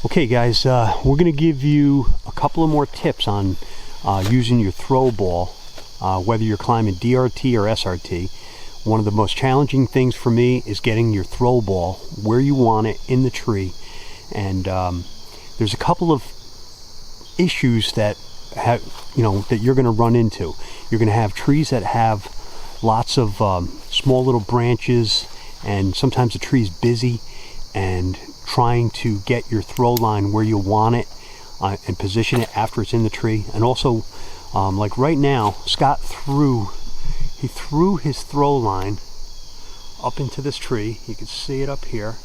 Okay guys, we're going to give you a couple of more tips on using your throw ball, whether you're climbing DRT or SRT. One of the most challenging things for me is getting your throw ball where you want it in the tree. And there's a couple of issues that that you're going to run into. You're going to have trees that have lots of small little branches, and sometimes the tree's busy, and trying to get your throw line where you want it and position it after it's in the tree. And also, like right now, Scott threw his throw line up into this tree. You can see it up here.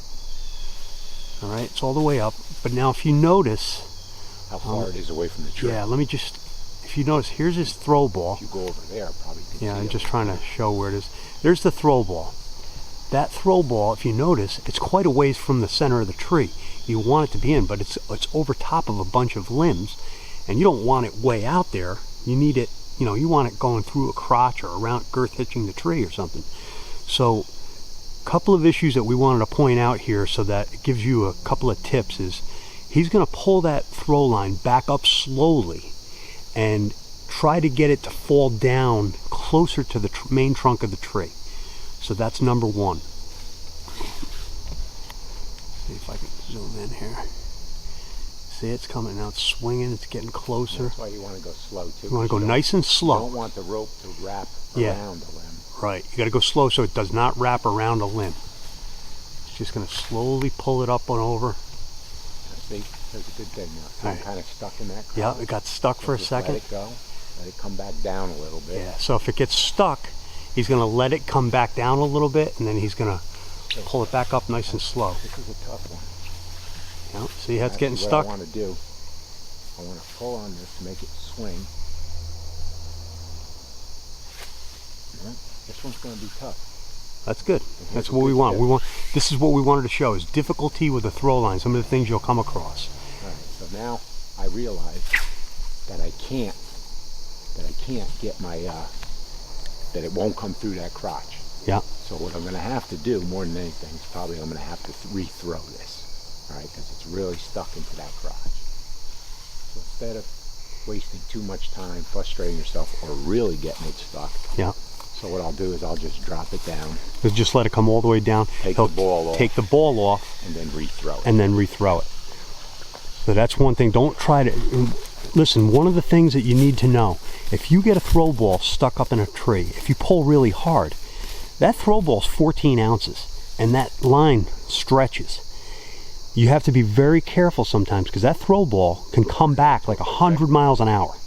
All right, it's all the way up. But now if you notice how far it is away from the tree. Yeah, let me just, if you notice, here's his throw ball. If you go over there, probably can see I'm it. just trying to show where it is. There's the throw ball. That throw ball, if you notice, it's quite a ways from the center of the tree. You want it to be in, but it's over top of a bunch of limbs, and you don't want it way out there. You need it, you want it going through a crotch or around, girth hitching the tree or something. So a couple of issues that we wanted to point out here so that it gives you a couple of tips is he's going to pull that throw line back up slowly and try to get it to fall down closer to the main trunk of the tree. So that's number one. See if I can zoom in here. See, it's coming now, it's swinging, it's getting closer. That's why you want to go slow too. You want to go nice and slow. You don't want the rope to wrap around the limb. Right, you got to go slow so it does not wrap around a limb. It's just going to slowly pull it up and over. See, there's a good thing now. It's kind of stuck in that crotch. Yeah, it got stuck for a second. Let it go. Let it come back down a little bit. Yeah, so if it gets stuck, he's going to let it come back down a little bit, and then he's going to pull it back up nice and slow. This is a tough one. Yeah, see how it's getting stuck? What I want to do, I want to pull on this to make it swing. Yeah, this one's going to be tough. That's good. That's what we want. This is what we wanted to show, is difficulty with the throw line, some of the things you'll come across. All right, so now I realize that I can't get my, that it won't come through that crotch. Yeah. So what I'm going to have to do, more than anything, is probably I'm going to have to re-throw this, all right, because it's really stuck into that crotch. So instead of wasting too much time frustrating yourself or really getting it stuck, yeah. So what I'll do is I'll just drop it down. Just let it come all the way down. Take the ball off. Take the ball off. And then re-throw it. And then re-throw it. So that's one thing. Don't try to... Listen, one of the things that you need to know, if you get a throw ball stuck up in a tree, if you pull really hard, that throw ball's 14 ounces, and that line stretches. You have to be very careful sometimes, because that throw ball can come back like 100 miles an hour.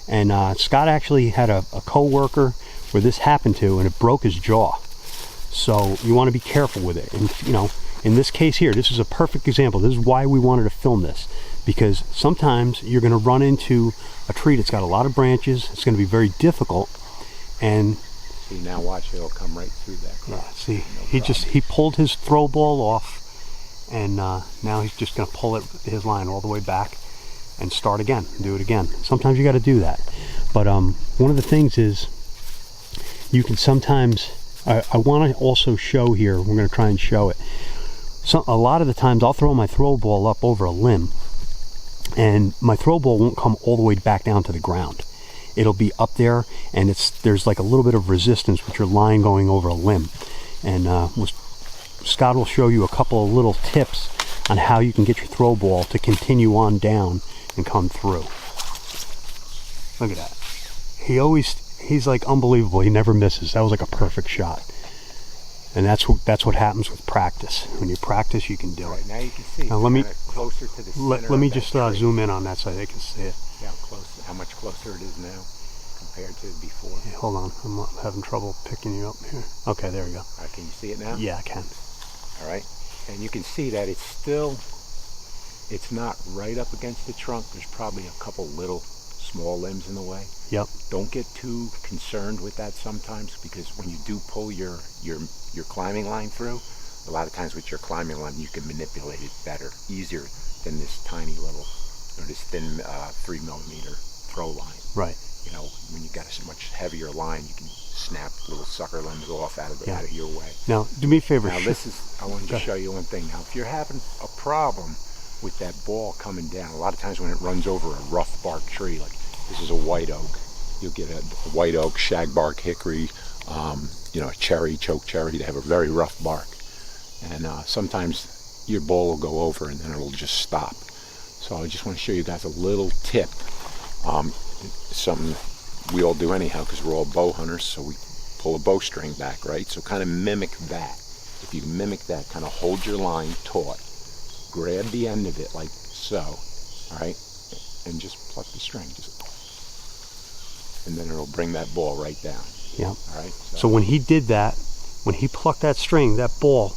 And Scott actually had a co-worker where this happened to, and it broke his jaw. So you want to be careful with it. And in this case here, this is a perfect example. This is why we wanted to film this, because sometimes you're going to run into a tree that's got a lot of branches. It's going to be very difficult. And see, now watch, it'll come right through that crotch. Yeah, see, he pulled his throw ball off, and now he's just going to pull his line all the way back and start again, do it again. Sometimes you got to do that. But one of the things is, you can sometimes, I want to also show here, we're going to try and show it. A lot of the times I'll throw my throw ball up over a limb, and my throw ball won't come all the way back down to the ground. It'll be up there, and there's like a little bit of resistance with your line going over a limb. And Scott will show you a couple of little tips on how you can get your throw ball to continue on down and come through. Look at that. He's like unbelievable. He never misses. That was like a perfect shot. And that's what happens with practice. When you practice, you can do it. Now you can see. Now let me closer to the center. Let me just zoom in on that so they can see it. Yeah, how much closer it is now compared to before. Yeah, hold on, I'm having trouble picking you up here. Okay, there we go. Can you see it now? Yeah, I can. All right, and you can see that it's not right up against the trunk. There's probably a couple little small limbs in the way. Yep. Don't get too concerned with that sometimes, because when you do pull your climbing line through, a lot of times with your climbing line you can manipulate it better, easier than this tiny little, this thin 3mm throw line. Right. When you got a much heavier line, you can snap little sucker limbs off out of your way. Now, do me a favor. Now I wanted to show you one thing. Now, if you're having a problem with that ball coming down, a lot of times when it runs over a rough bark tree, like this is a white oak, you'll get a white oak, shagbark, hickory, you know, a cherry, choke cherry. They have a very rough bark, and sometimes your ball will go over and then it'll just stop. So I just want to show you guys a little tip. Something we all do anyhow because we're all bow hunters, so we pull a bowstring back, right? So kind of mimic that. If you mimic that, kind of hold your line taut, grab the end of it like so, all right, and just pluck the string, and then it'll bring that ball right down. Yeah. All right. So when he did that, when he plucked that string, that ball.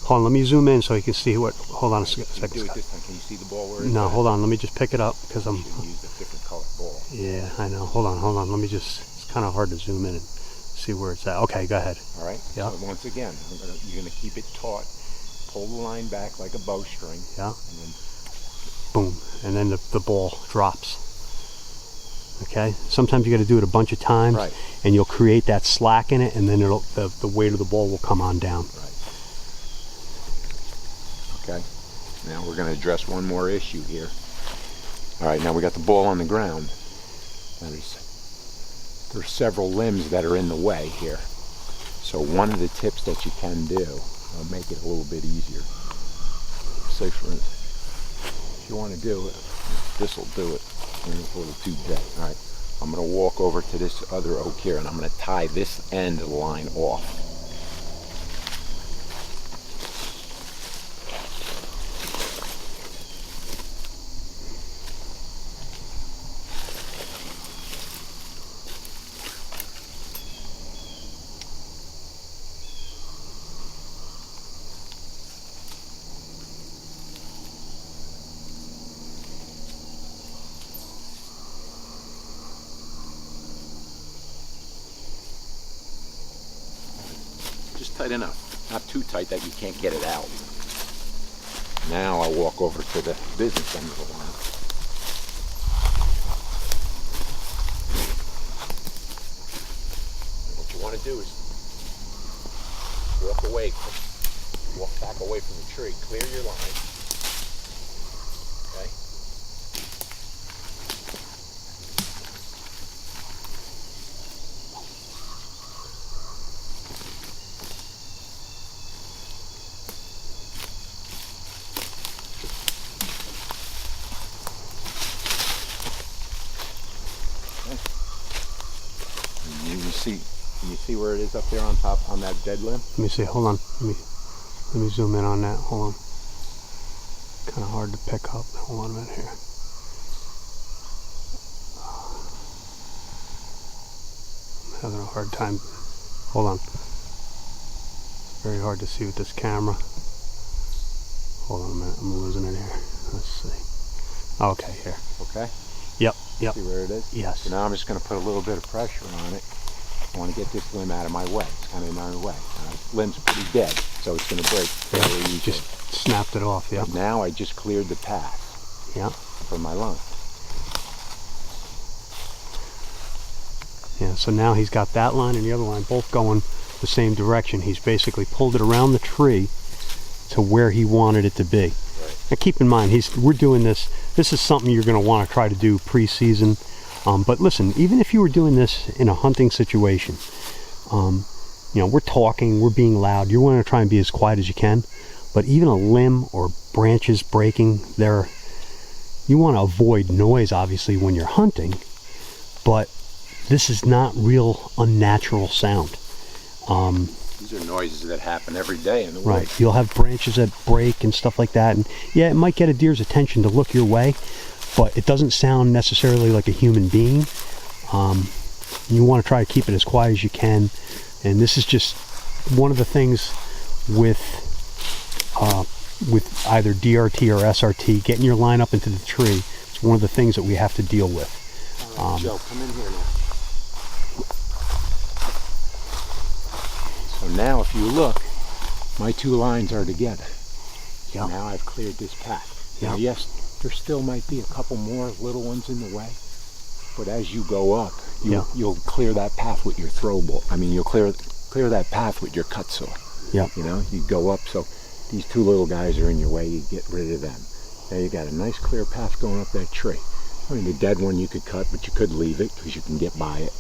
Hold on, let me zoom in so you can see what. Hold on a second. Do it this time. Can you see the ball where it's No, at? hold on. Let me just pick it up because I'm. You should use a different color ball. Yeah, I know. Hold on. Let me just. It's kind of hard to zoom in and see where it's at. Okay, go ahead. All right. Yeah. So once again, you're gonna keep it taut. Pull the line back like a bowstring. Yeah. And then Boom, and then the ball drops. Okay. Sometimes you got to do it a bunch of times, right. And you'll create that slack in it, and then the weight of the ball will come on down. Right. Okay. Now we're going to address one more issue here. All right. Now we got the ball on the ground. Now there's several limbs that are in the way here. So one of the tips that you can do, I'll make it a little bit easier. Say for instance, if you want to do it, this will do it. It's a little too dead. All right. I'm going to walk over to this other oak here, and I'm going to tie this end of the line off. Just tight enough, not too tight that you can't get it out. Now I'll walk over to the business end of the line. And what you want to do is walk back away from the tree, clear your line. Okay? Can you see where it is up there on top on that dead limb? Let me see. Hold on. Let me zoom in on that. Hold on. Kind of hard to pick up. Hold on a minute here. I'm having a hard time. Hold on. It's very hard to see with this camera. Hold on a minute. I'm losing it here. Let's see. Okay, here. Okay. Yep. See where it is? Yes. So now I'm just going to put a little bit of pressure on it. I want to get this limb out of my way. It's kind of in my way. Limb's pretty dead, so it's going to break fairly easily. Just snapped it off, yeah. Now I just cleared the path. Yeah. For my line. Yeah, so now he's got that line and the other line both going the same direction. He's basically pulled it around the tree to where he wanted it to be. Right. Now keep in mind, we're doing this. This is something you're going to want to try to do pre-season. But listen, even if you were doing this in a hunting situation, you know, we're talking, we're being loud. You want to try and be as quiet as you can. But even a limb or branches breaking, you want to avoid noise, obviously, when you're hunting. But this is not real unnatural sound. These are noises that happen every day in the woods. Right. You'll have branches that break and stuff like that. And yeah, it might get a deer's attention to look your way, but it doesn't sound necessarily like a human being. You want to try to keep it as quiet as you can. And this is just one of the things with either DRT or SRT, getting your line up into the tree. It's one of the things that we have to deal with. All right, Joe, come in here now. So now if you look, my two lines are together. Yeah. Now I've cleared this path. Yeah. Now yes, there still might be a couple more little ones in the way, but as you go up, you'll clear that path with your throwball. I mean, you'll clear that path with your cut saw. Yeah. You know, you go up, so these two little guys are in your way, you get rid of them. Now you got a nice clear path going up that tree. I mean, the dead one you could cut, but you could leave it because you can get by it.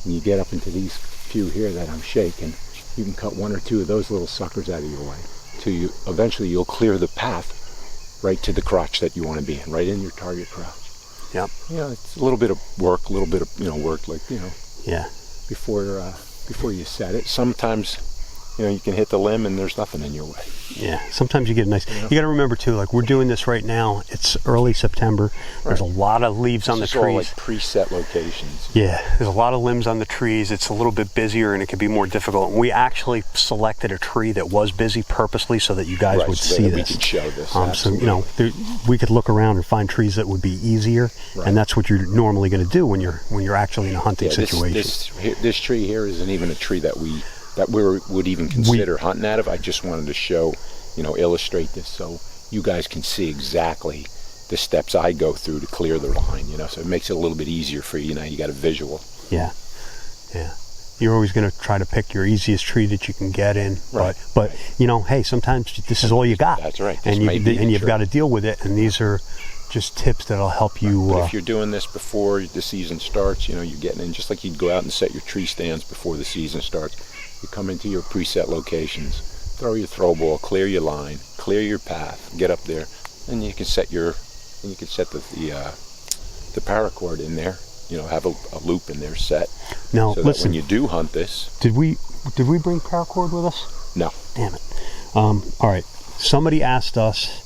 And you get up into these few here that I'm shaking, you can cut one or two of those little suckers out of your way. Till you eventually you'll clear the path right to the crotch that you want to be in, right in your target crotch. Yep. You know, it's a little bit of work, work like, Yeah. before you set it. Sometimes, you can hit the limb and there's nothing in your way. Yeah, sometimes you get a nice, you got to remember too, like we're doing this right now, it's early September, there's a lot of leaves on the trees. All like preset locations. Yeah, there's a lot of limbs on the trees, it's a little bit busier and it can be more difficult. We actually selected a tree that was busy purposely so that you guys would see this. We could show this. So, we could look around and find trees that would be easier, and that's what you're normally going to do when you're actually in a hunting situation. This tree here isn't even a tree that we would even consider hunting out of. I just wanted to show, illustrate this so you guys can see exactly the steps I go through to clear the line, so it makes it a little bit easier for you. You got a visual. Yeah. You're always going to try to pick your easiest tree that you can get in, but hey, sometimes this is all you got. That's right. And you've got to deal with it, and these are just tips that'll help you. But if you're doing this before the season starts, you're getting in just like you'd go out and set your tree stands before the season starts. You come into your preset locations, throw your throw ball, clear your line, clear your path, get up there, and you can set the paracord in there. Have a loop in there set. Now, so listen. That when you do hunt this, did we bring paracord with us? No. Damn it. All right. Somebody asked us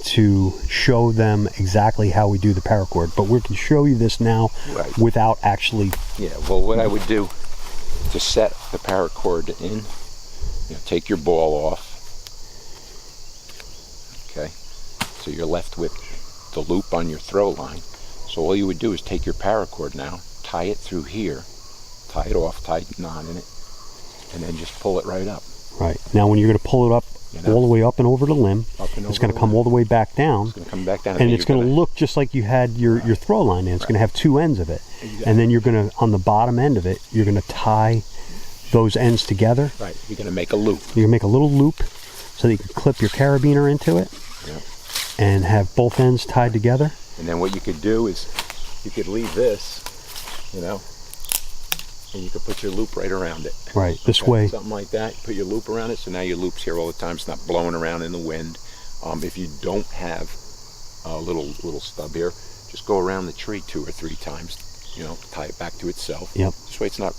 to show them exactly how we do the paracord, but we can show you this now without actually. Yeah. Well, what I would do to set the paracord in, take your ball off. Okay. So you're left with the loop on your throw line. So all you would do is take your paracord now, tie it through here, tie it off, tie a knot in it, and then just pull it right up. Right. Now when you're going to pull it up all the way up and over the limb, it's going to come all the way back down. It's going to come back down. And it's going to look just like you had your throw line in. It's going to have two ends of it. Exactly. And then you're going to, on the bottom end of it, you're going to tie those ends together. Right. You're going to make a loop. You're going to make a little loop so that you can clip your carabiner into it and have both ends tied together. And then what you could do is you could leave this, and you could put your loop right around it. Right, this way. Something like that. Put your loop around it, so now your loop's here all the time. It's not blowing around in the wind. If you don't have a little stub here, just go around the tree 2 or 3 times. Tie it back to itself. Yep. This way it's not,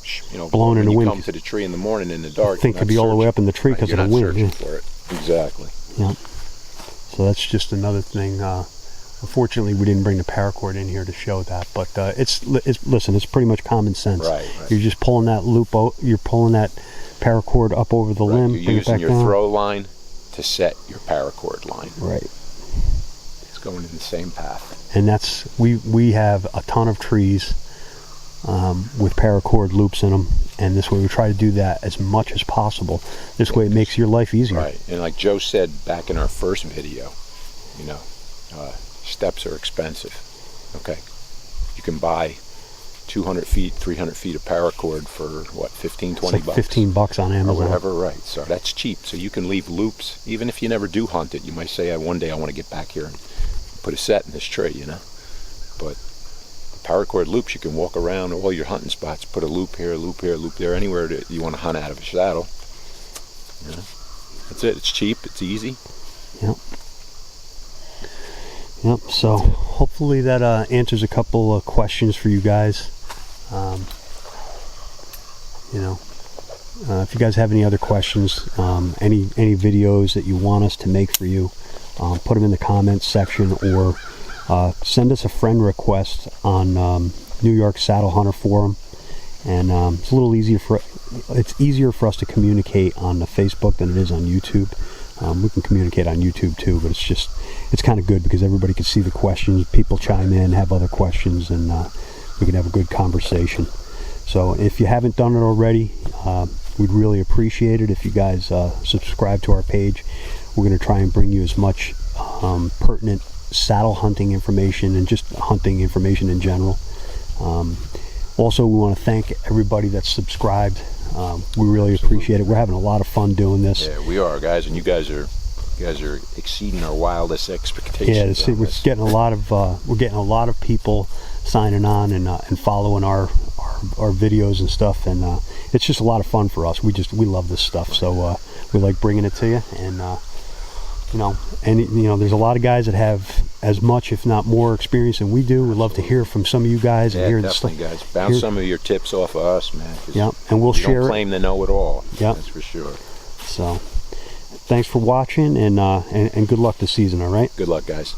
blowing in the wind. When you come to the tree in the morning in the dark, I think could be all the way up in the tree because of the wind. You're not searching for it. Exactly. Yep. So that's just another thing. Unfortunately, we didn't bring the paracord in here to show that, but listen, it's pretty much common sense. Right. You're just pulling that loop you're pulling that paracord up over the limb, you're bring it back using your down. throw line to set your paracord line. Right. It's going in the same path. And that's we have a ton of trees with paracord loops in them, and this way we try to do that as much as possible. This way it makes your life easier. Right. And like Joe said back in our first video, steps are expensive. Okay. You can buy 200 feet, 300 feet of paracord for what, 15, 20 like bucks? 15 bucks on Amazon. Or whatever, right. So that's cheap. So you can leave loops, even if you never do hunt it. You might say, one day I want to get back here and put a set in this tree, But paracord loops, you can walk around all your hunting spots, put a loop here, a loop here, a loop there, anywhere that you want to hunt out of a saddle. That's it. It's cheap. It's easy. Yep, so hopefully that answers a couple of questions for you guys. If you guys have any other questions, any videos that you want us to make for you, put them in the comments section, or send us a friend request on New York Saddle Hunter Forum. And it's a little easier for us to communicate on the Facebook than it is on YouTube. We can communicate on YouTube too, but it's kind of good because everybody can see the questions. People chime in, have other questions, and we can have a good conversation. So if you haven't done it already, we'd really appreciate it if you guys subscribe to our page. We're going to try and bring you as much pertinent saddle hunting information and just hunting information in general. Also, we want to thank everybody that's subscribed. We really appreciate it. We're having a lot of fun doing this. Yeah, we are, guys, and you guys are You guys are exceeding our wildest expectations. Yeah, we're getting a lot of people signing on and following our videos and stuff, and it's just a lot of fun for us. We love this stuff, so we like bringing it to you. And there's a lot of guys that have as much, if not more, experience than we do. We'd love to hear from some of you guys. Yeah, and hear definitely, guys. Bounce some of your tips off of us, man. Yeah, and we'll share. Don't claim to know it all. Yeah, that's for sure. So, thanks for watching, and good luck this season. All right. Good luck, guys.